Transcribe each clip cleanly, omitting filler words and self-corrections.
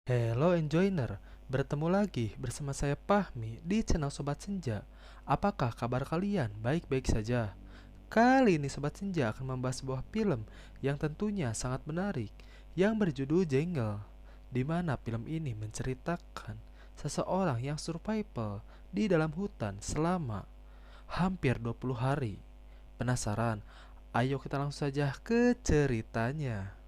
Hello Enjoiner, bertemu lagi bersama saya Fahmi di channel Sobat Senja. Apakah kabar kalian? Baik-baik saja. Kali ini Sobat Senja akan membahas sebuah film yang tentunya sangat menarik yang berjudul Jungle, di mana film ini menceritakan seseorang yang survival di dalam hutan selama hampir 20 hari. Penasaran? Ayo kita langsung saja ke ceritanya.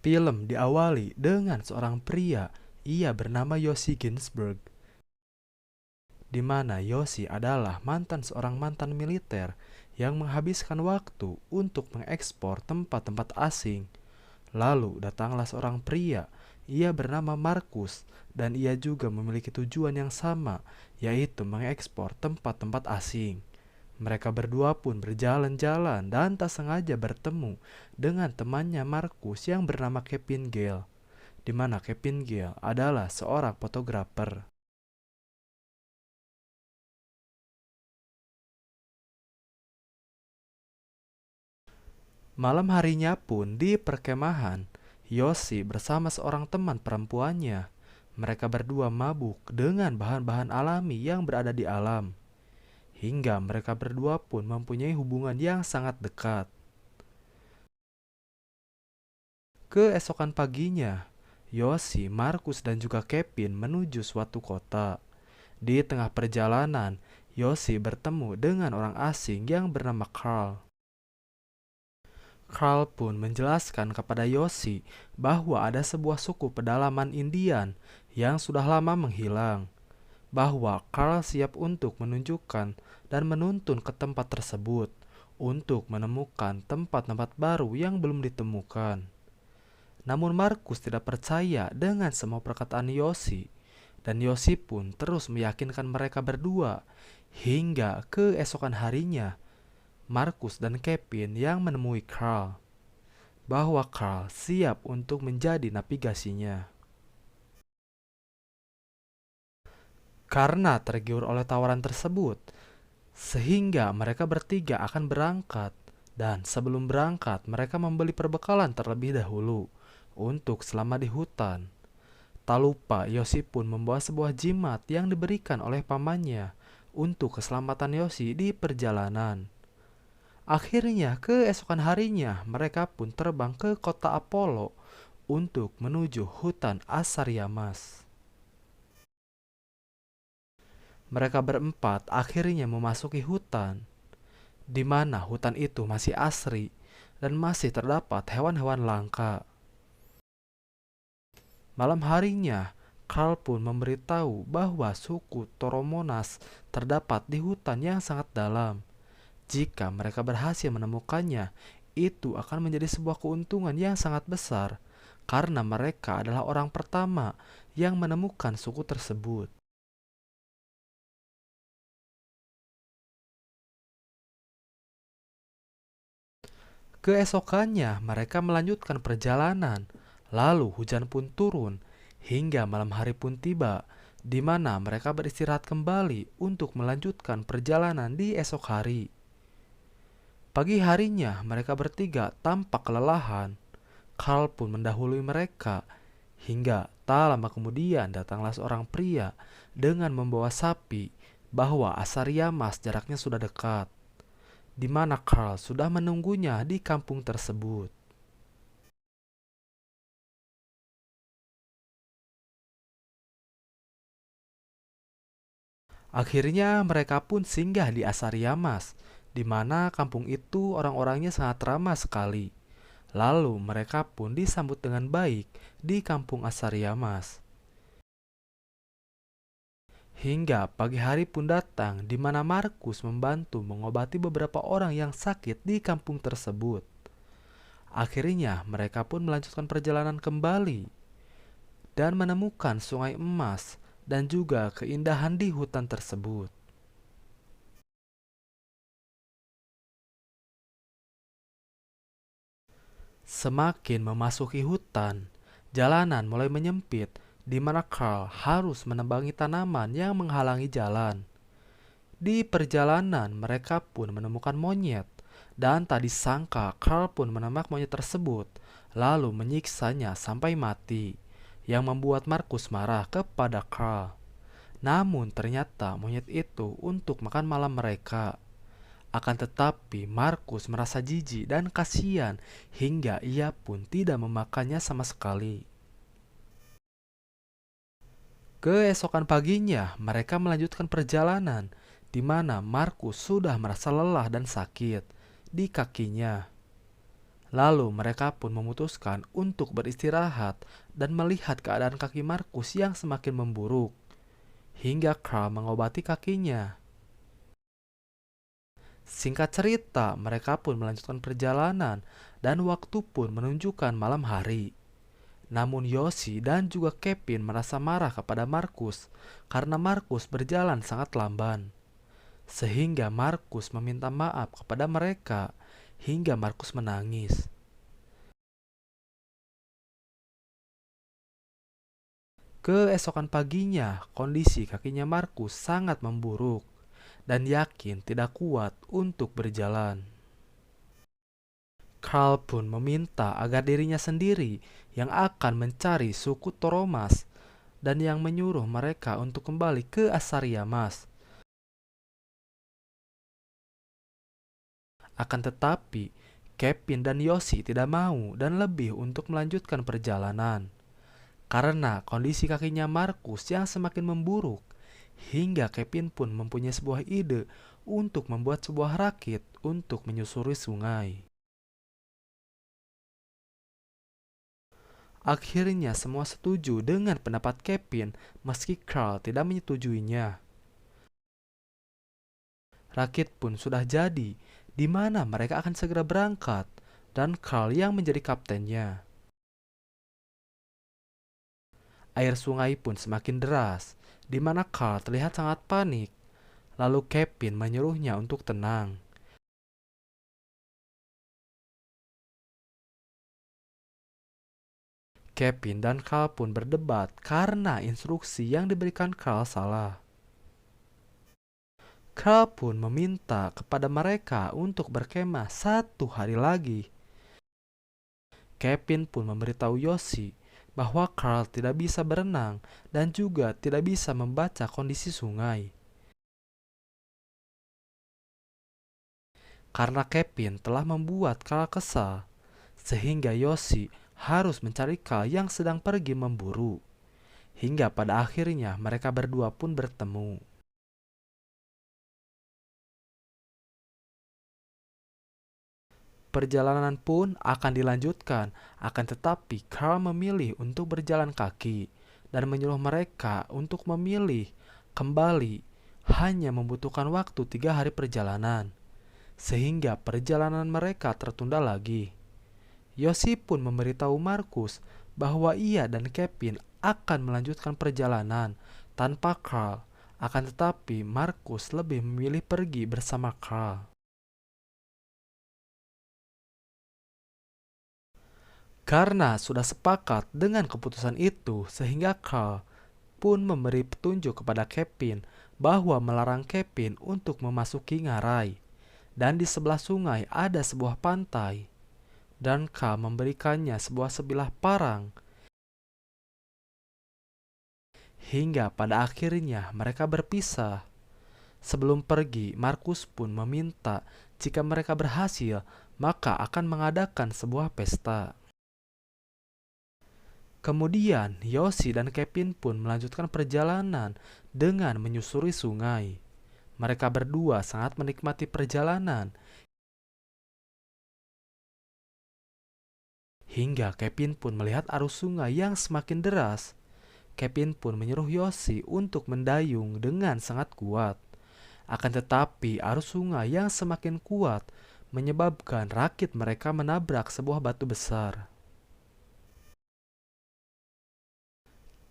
Film diawali dengan seorang pria, ia bernama Yoshi Ginsberg, di mana Yoshi adalah seorang mantan militer yang menghabiskan waktu untuk mengekspor tempat-tempat asing. Lalu datanglah seorang pria, ia bernama Markus, dan ia juga memiliki tujuan yang sama, yaitu mengekspor tempat-tempat asing. Mereka berdua pun berjalan-jalan dan tak sengaja bertemu dengan temannya Markus yang bernama Kevin Gale, di mana Kevin Gale adalah seorang fotografer. Malam harinya pun di perkemahan, Yoshi bersama seorang teman perempuannya. Mereka berdua mabuk dengan bahan-bahan alami yang berada di alam, hingga mereka berdua pun mempunyai hubungan yang sangat dekat. Keesokan paginya, Yoshi, Markus, dan juga Kevin menuju suatu kota. Di tengah perjalanan, Yoshi bertemu dengan orang asing yang bernama Carl. Carl pun menjelaskan kepada Yoshi bahwa ada sebuah suku pedalaman Indian yang sudah lama menghilang, bahwa Carl siap untuk menunjukkan dan menuntun ke tempat tersebut untuk menemukan tempat-tempat baru yang belum ditemukan. Namun Markus tidak percaya dengan semua perkataan Yoshi, dan Yoshi pun terus meyakinkan mereka berdua hingga keesokan harinya Markus dan Kevin yang menemui Carl, bahwa Carl siap untuk menjadi navigasinya. Karena tergiur oleh tawaran tersebut, sehingga mereka bertiga akan berangkat, dan sebelum berangkat mereka membeli perbekalan terlebih dahulu untuk selama di hutan. Tak lupa Yoshi pun membawa sebuah jimat yang diberikan oleh pamannya untuk keselamatan Yoshi di perjalanan. Akhirnya keesokan harinya mereka pun terbang ke kota Apollo untuk menuju hutan Asariamas. Mereka berempat akhirnya memasuki hutan, di mana hutan itu masih asri dan masih terdapat hewan-hewan langka. Malam harinya, Carl pun memberitahu bahwa suku Toromonas terdapat di hutan yang sangat dalam. Jika mereka berhasil menemukannya, itu akan menjadi sebuah keuntungan yang sangat besar, karena mereka adalah orang pertama yang menemukan suku tersebut. Keesokannya, mereka melanjutkan perjalanan. Lalu hujan pun turun, hingga malam hari pun tiba, di mana mereka beristirahat kembali untuk melanjutkan perjalanan di esok hari. Pagi harinya, mereka bertiga tampak kelelahan. Carl pun mendahului mereka, hingga tak lama kemudian datanglah seorang pria dengan membawa sapi, bahwa Asariamas jaraknya sudah dekat, di mana Carl sudah menunggunya di kampung tersebut. Akhirnya mereka pun singgah di Asariamas, di mana kampung itu orang-orangnya sangat ramah sekali. Lalu mereka pun disambut dengan baik di kampung Asariamas. Hingga pagi hari pun datang di mana Markus membantu mengobati beberapa orang yang sakit di kampung tersebut. Akhirnya mereka pun melanjutkan perjalanan kembali dan menemukan sungai emas dan juga keindahan di hutan tersebut. Semakin memasuki hutan, jalanan mulai menyempit di mana Carl harus menebangi tanaman yang menghalangi jalan. Di perjalanan, mereka pun menemukan monyet, dan tak disangka Carl pun menembak monyet tersebut, lalu menyiksanya sampai mati, yang membuat Markus marah kepada Carl. Namun ternyata monyet itu untuk makan malam mereka. Akan tetapi Markus merasa jijik dan kasihan hingga ia pun tidak memakannya sama sekali. Keesokan paginya, mereka melanjutkan perjalanan, di mana Markus sudah merasa lelah dan sakit di kakinya. Lalu mereka pun memutuskan untuk beristirahat dan melihat keadaan kaki Markus yang semakin memburuk, hingga Carl mengobati kakinya. Singkat cerita, mereka pun melanjutkan perjalanan dan waktu pun menunjukkan malam hari. Namun Yoshi dan juga Kevin merasa marah kepada Markus karena Markus berjalan sangat lamban. Sehingga Markus meminta maaf kepada mereka hingga Markus menangis. Keesokan paginya, kondisi kakinya Markus sangat memburuk dan yakin tidak kuat untuk berjalan. Carl pun meminta agar dirinya sendiri yang akan mencari suku Toromas dan yang menyuruh mereka untuk kembali ke Asariamas. Akan tetapi, Kevin dan Yoshi tidak mau dan lebih untuk melanjutkan perjalanan. Karena kondisi kakinya Markus yang semakin memburuk, hingga Kevin pun mempunyai sebuah ide untuk membuat sebuah rakit untuk menyusuri sungai. Akhirnya semua setuju dengan pendapat Kevin meski Carl tidak menyetujuinya. Rakit pun sudah jadi, di mana mereka akan segera berangkat, dan Carl yang menjadi kaptennya. Air sungai pun semakin deras, di mana Carl terlihat sangat panik. Lalu Kevin menyuruhnya untuk tenang. Kevin dan Carl pun berdebat karena instruksi yang diberikan Carl salah. Carl pun meminta kepada mereka untuk berkemah 1 hari lagi. Kevin pun memberitahu Yoshi bahwa Carl tidak bisa berenang dan juga tidak bisa membaca kondisi sungai. Karena Kevin telah membuat Carl kesal, sehingga Yoshi harus mencari Carl yang sedang pergi memburu. Hingga pada akhirnya mereka berdua pun bertemu. Perjalanan pun akan dilanjutkan, akan tetapi Carl memilih untuk berjalan kaki dan menyuruh mereka untuk memilih kembali hanya membutuhkan waktu 3 hari perjalanan, sehingga perjalanan mereka tertunda lagi. Yoshi pun memberitahu Markus bahwa ia dan Kevin akan melanjutkan perjalanan tanpa Carl, akan tetapi Markus lebih memilih pergi bersama Carl. Karena sudah sepakat dengan keputusan itu, sehingga Carl pun memberi petunjuk kepada Kevin bahwa melarang Kevin untuk memasuki ngarai. Dan di sebelah sungai ada sebuah pantai. Dan Carl memberikannya sebuah sebilah parang. Hingga pada akhirnya mereka berpisah. Sebelum pergi, Markus pun meminta jika mereka berhasil, maka akan mengadakan sebuah pesta. Kemudian, Yoshi dan Kevin pun melanjutkan perjalanan dengan menyusuri sungai. Mereka berdua sangat menikmati perjalanan. Hingga Kevin pun melihat arus sungai yang semakin deras. Kevin pun menyuruh Yoshi untuk mendayung dengan sangat kuat. Akan tetapi arus sungai yang semakin kuat menyebabkan rakit mereka menabrak sebuah batu besar.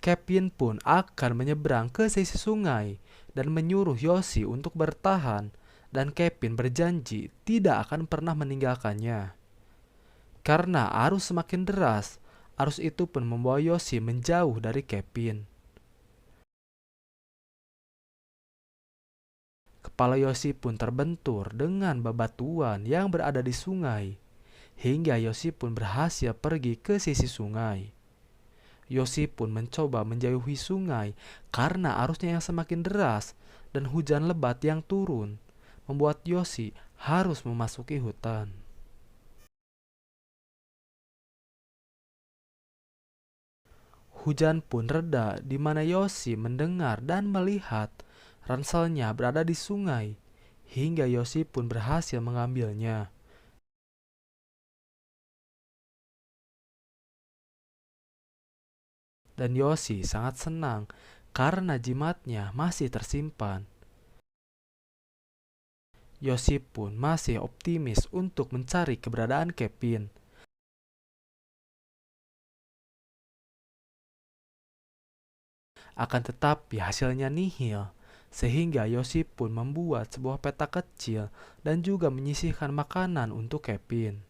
Kevin pun akan menyeberang ke sisi sungai dan menyuruh Yoshi untuk bertahan, dan Kevin berjanji tidak akan pernah meninggalkannya. Karena arus semakin deras, arus itu pun membawa Yosi menjauh dari Kevin. Kepala Yosi pun terbentur dengan bebatuan yang berada di sungai, hingga Yosi pun berhasil pergi ke sisi sungai. Yosi pun mencoba menjauhi sungai karena arusnya yang semakin deras dan hujan lebat yang turun, membuat Yosi harus memasuki hutan. Hujan pun reda di mana Yosi mendengar dan melihat ranselnya berada di sungai, hingga Yosi pun berhasil mengambilnya. Dan Yosi sangat senang karena jimatnya masih tersimpan. Yosi pun masih optimis untuk mencari keberadaan Kevin. Akan tetapi hasilnya nihil, sehingga Yosi pun membuat sebuah peta kecil dan juga menyisihkan makanan untuk Kevin.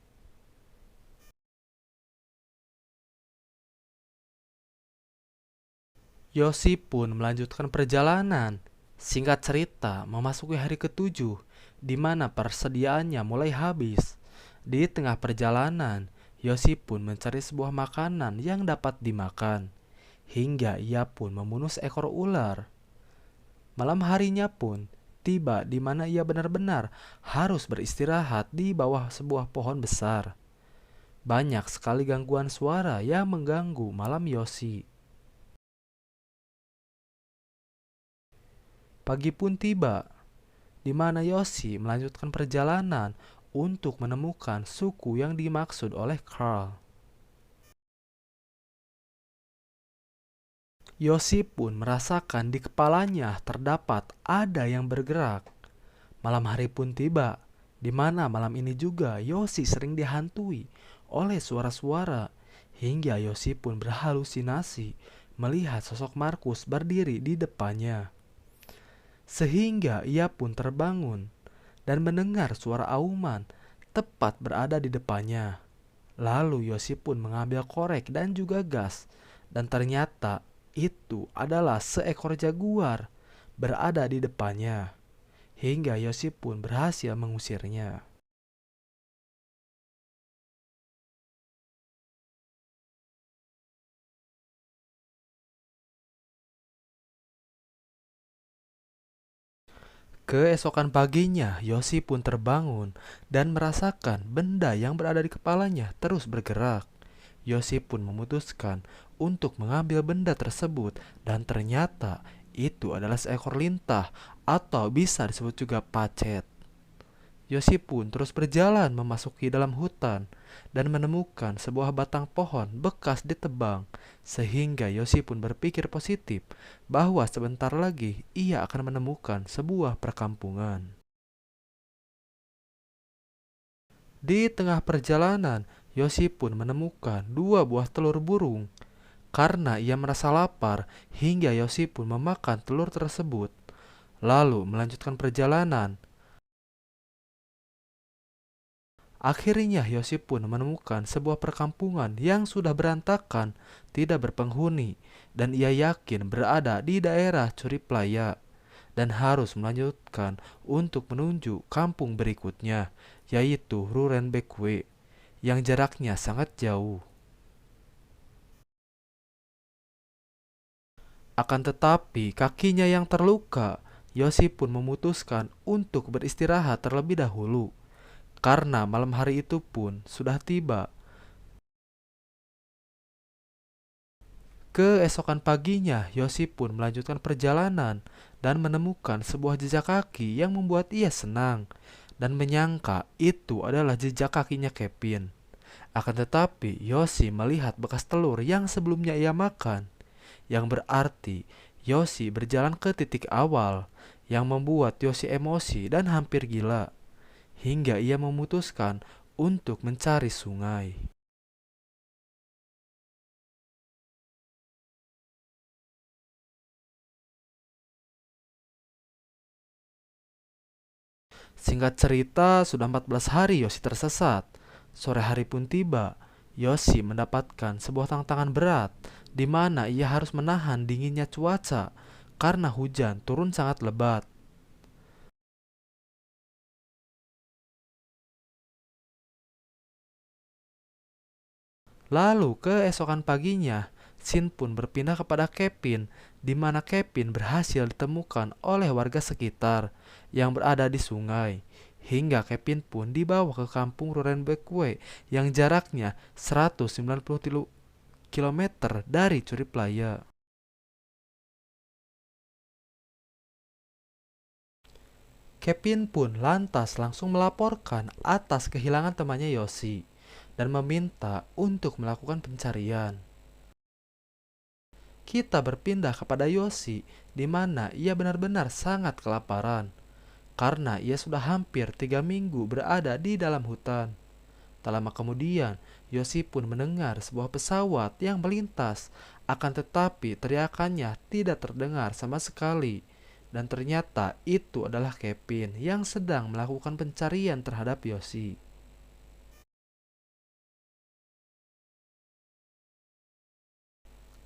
Yosi pun melanjutkan perjalanan. Singkat cerita, memasuki hari ketujuh, di mana persediaannya mulai habis. Di tengah perjalanan, Yosi pun mencari sebuah makanan yang dapat dimakan, hingga ia pun membunuh seekor ular. Malam harinya pun tiba di mana ia benar-benar harus beristirahat di bawah sebuah pohon besar. Banyak sekali gangguan suara yang mengganggu malam Yosi. Pagi pun tiba, di mana Yosi melanjutkan perjalanan untuk menemukan suku yang dimaksud oleh Carl. Yosi pun merasakan di kepalanya terdapat ada yang bergerak. Malam hari pun tiba, di mana malam ini juga Yosi sering dihantui oleh suara-suara, hingga Yosi pun berhalusinasi melihat sosok Markus berdiri di depannya. Sehingga ia pun terbangun dan mendengar suara auman tepat berada di depannya. Lalu Yosi pun mengambil korek dan juga gas, dan ternyata itu adalah seekor jaguar berada di depannya. Hingga Yosi pun berhasil mengusirnya. Keesokan paginya, Yosi pun terbangun dan merasakan benda yang berada di kepalanya terus bergerak. Yosi pun memutuskan untuk mengambil benda tersebut, dan ternyata itu adalah seekor lintah atau bisa disebut juga pacet. Yosi pun terus berjalan memasuki dalam hutan dan menemukan sebuah batang pohon bekas ditebang, sehingga Yosi pun berpikir positif bahwa sebentar lagi ia akan menemukan sebuah perkampungan. Di tengah perjalanan, Yosi pun menemukan dua buah telur burung. Karena ia merasa lapar, hingga Yosi pun memakan telur tersebut, lalu melanjutkan perjalanan. Akhirnya Yosi pun menemukan sebuah perkampungan yang sudah berantakan, tidak berpenghuni, dan ia yakin berada di daerah Curiplaya dan harus melanjutkan untuk menuju kampung berikutnya, yaitu Rurenbekwe, yang jaraknya sangat jauh. Akan tetapi kakinya yang terluka, Yosi pun memutuskan untuk beristirahat terlebih dahulu, karena malam hari itu pun sudah tiba. Keesokan paginya, Yosi pun melanjutkan perjalanan dan menemukan sebuah jejak kaki yang membuat ia senang dan menyangka itu adalah jejak kakinya Kevin. Akan tetapi, Yosi melihat bekas telur yang sebelumnya ia makan, yang berarti Yosi berjalan ke titik awal, yang membuat Yosi emosi dan hampir gila, hingga ia memutuskan untuk mencari sungai. Singkat cerita, sudah 14 hari Yosi tersesat. Sore hari pun tiba. Yoshi mendapatkan sebuah tantangan berat, di mana ia harus menahan dinginnya cuaca karena hujan turun sangat lebat. Lalu keesokan paginya, Shin pun berpindah kepada Kevin, di mana Kevin berhasil ditemukan oleh warga sekitar yang berada di sungai. Hingga Kevin pun dibawa ke kampung Rurenbekwe yang jaraknya 190 kilometer dari Curi Playa. Kevin pun lantas langsung melaporkan atas kehilangan temannya Yoshi dan meminta untuk melakukan pencarian. Kita berpindah kepada Yoshi, di mana ia benar-benar sangat kelaparan karena ia sudah hampir 3 minggu berada di dalam hutan. Tak lama kemudian, Yoshi pun mendengar sebuah pesawat yang melintas, akan tetapi teriakannya tidak terdengar sama sekali. Dan ternyata itu adalah Kevin yang sedang melakukan pencarian terhadap Yoshi.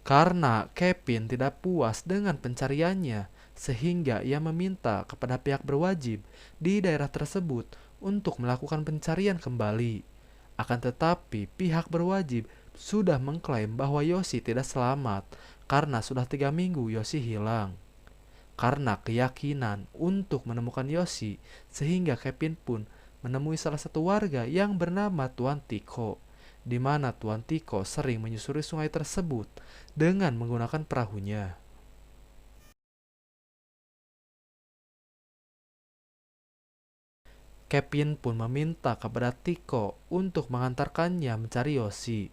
Karena Kevin tidak puas dengan pencariannya, sehingga ia meminta kepada pihak berwajib di daerah tersebut untuk melakukan pencarian kembali. Akan tetapi pihak berwajib sudah mengklaim bahwa Yoshi tidak selamat karena sudah 3 minggu Yoshi hilang. Karena keyakinan untuk menemukan Yoshi, sehingga Kevin pun menemui salah satu warga yang bernama Tuan Tiko, di mana Tuan Tiko sering menyusuri sungai tersebut dengan menggunakan perahunya. Kevin pun meminta kepada Tiko untuk mengantarkannya mencari Yoshi.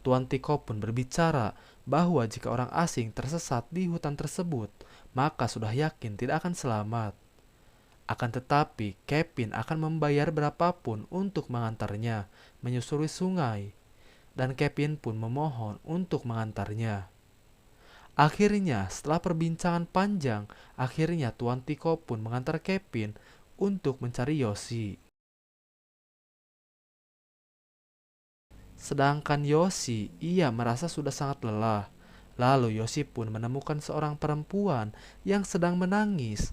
Tuan Tiko pun berbicara bahwa jika orang asing tersesat di hutan tersebut, maka sudah yakin tidak akan selamat. Akan tetapi, Kevin akan membayar berapapun untuk mengantarnya menyusuri sungai, dan Kevin pun memohon untuk mengantarnya. Akhirnya, setelah perbincangan panjang, akhirnya Tuan Tiko pun mengantar Kevin untuk mencari Yoshi. Sedangkan Yoshi, ia merasa sudah sangat lelah. Lalu Yoshi pun menemukan seorang perempuan yang sedang menangis.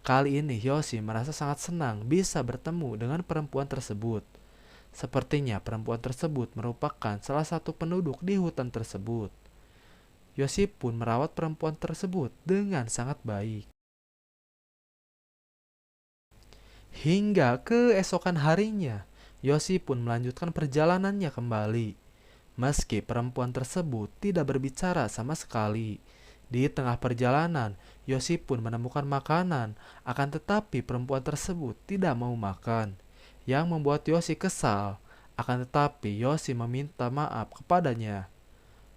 Kali ini Yoshi merasa sangat senang bisa bertemu dengan perempuan tersebut. Sepertinya perempuan tersebut merupakan salah satu penduduk di hutan tersebut. Yoshi pun merawat perempuan tersebut dengan sangat baik. Hingga keesokan harinya, Yoshi pun melanjutkan perjalanannya kembali. Meski perempuan tersebut tidak berbicara sama sekali. Di tengah perjalanan, Yoshi pun menemukan makanan, akan tetapi perempuan tersebut tidak mau makan, yang membuat Yoshi kesal. Akan tetapi Yoshi meminta maaf kepadanya.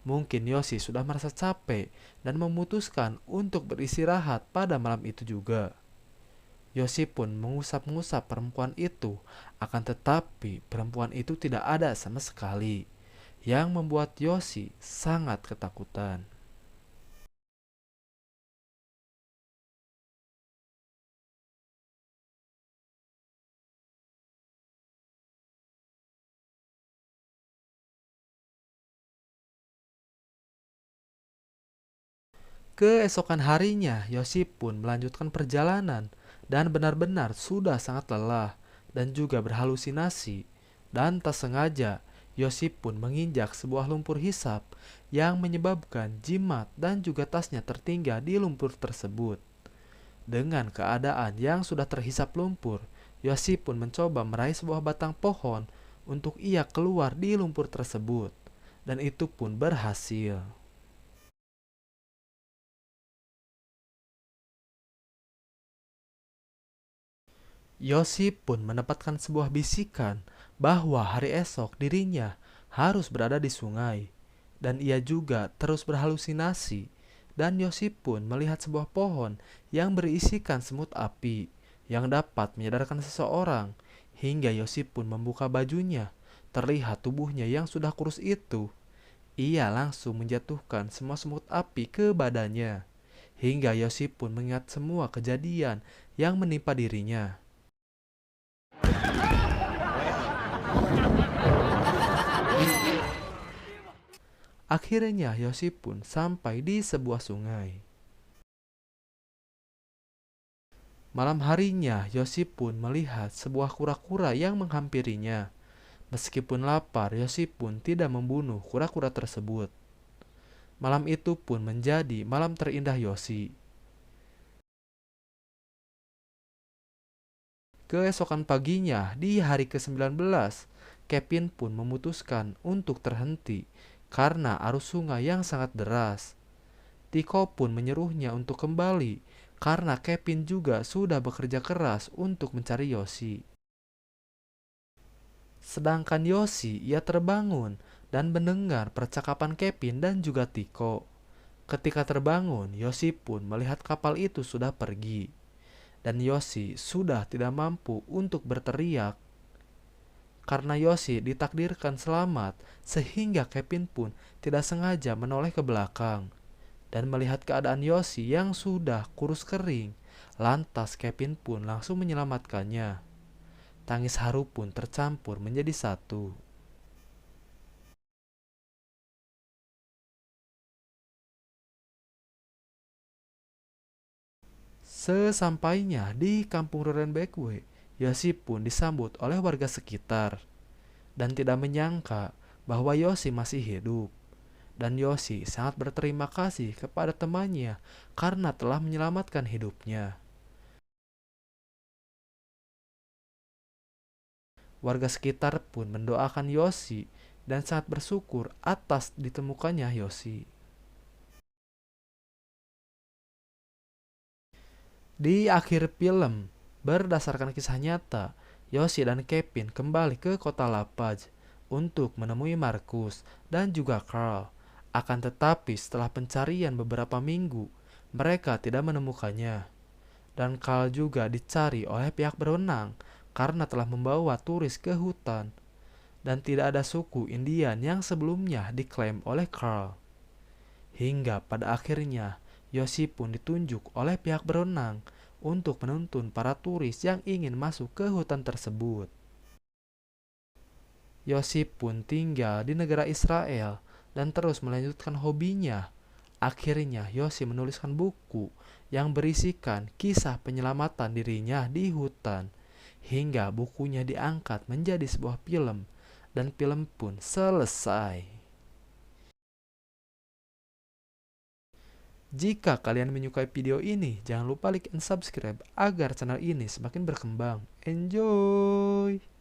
Mungkin Yoshi sudah merasa capek dan memutuskan untuk beristirahat pada malam itu juga. Yoshi pun mengusap-ngusap perempuan itu, akan tetapi perempuan itu tidak ada sama sekali, yang membuat Yoshi sangat ketakutan. Keesokan harinya, Yoshi pun melanjutkan perjalanan dan benar-benar sudah sangat lelah dan juga berhalusinasi. Dan tak sengaja, Yoshi pun menginjak sebuah lumpur hisap yang menyebabkan jimat dan juga tasnya tertinggal di lumpur tersebut. Dengan keadaan yang sudah terhisap lumpur, Yoshi pun mencoba meraih sebuah batang pohon untuk ia keluar di lumpur tersebut. Dan itu pun berhasil. Yoshi pun mendapatkan sebuah bisikan bahwa hari esok dirinya harus berada di sungai. Dan ia juga terus berhalusinasi. Dan Yoshi pun melihat sebuah pohon yang berisikan semut api yang dapat menyadarkan seseorang. Hingga Yoshi pun membuka bajunya. Terlihat tubuhnya yang sudah kurus itu. Ia langsung menjatuhkan semua semut api ke badannya, hingga Yosi pun mengingat semua kejadian yang menimpa dirinya. Akhirnya Yosi pun sampai di sebuah sungai. Malam harinya Yosi pun melihat sebuah kura-kura yang menghampirinya. Meskipun lapar, Yosi pun tidak membunuh kura-kura tersebut. Malam itu pun menjadi malam terindah Yosi. Keesokan paginya, di hari ke-19, Kevin pun memutuskan untuk terhenti karena arus sungai yang sangat deras. Tiko pun menyuruhnya untuk kembali karena Kevin juga sudah bekerja keras untuk mencari Yosi. Sedangkan Yosi, ia terbangun dan mendengar percakapan Kevin dan juga Tiko. Ketika terbangun, Yosi pun melihat kapal itu sudah pergi. Dan Yosi sudah tidak mampu untuk berteriak. Karena Yosi ditakdirkan selamat, sehingga Kevin pun tidak sengaja menoleh ke belakang. Dan melihat keadaan Yosi yang sudah kurus kering, lantas Kevin pun langsung menyelamatkannya. Tangis haru pun tercampur menjadi satu. Sesampainya di kampung Rorenbekwe, Yosi pun disambut oleh warga sekitar dan tidak menyangka bahwa Yosi masih hidup. Dan Yosi sangat berterima kasih kepada temannya karena telah menyelamatkan hidupnya. Warga sekitar pun mendoakan Yosi dan sangat bersyukur atas ditemukannya Yosi. Di akhir film, berdasarkan kisah nyata, Yosi dan Kevin kembali ke kota La Paz untuk menemui Marcus dan juga Carl. Akan tetapi setelah pencarian beberapa minggu, mereka tidak menemukannya. Dan Carl juga dicari oleh pihak berwenang karena telah membawa turis ke hutan. Dan tidak ada suku Indian yang sebelumnya diklaim oleh Carl. Hingga pada akhirnya, Yosi pun ditunjuk oleh pihak berwenang untuk menuntun para turis yang ingin masuk ke hutan tersebut. Yosi pun tinggal di negara Israel dan terus melanjutkan hobinya. Akhirnya Yosi menuliskan buku yang berisikan kisah penyelamatan dirinya di hutan. Hingga bukunya diangkat menjadi sebuah film dan film pun selesai. Jika kalian menyukai video ini, jangan lupa like and subscribe agar channel ini semakin berkembang. Enjoy!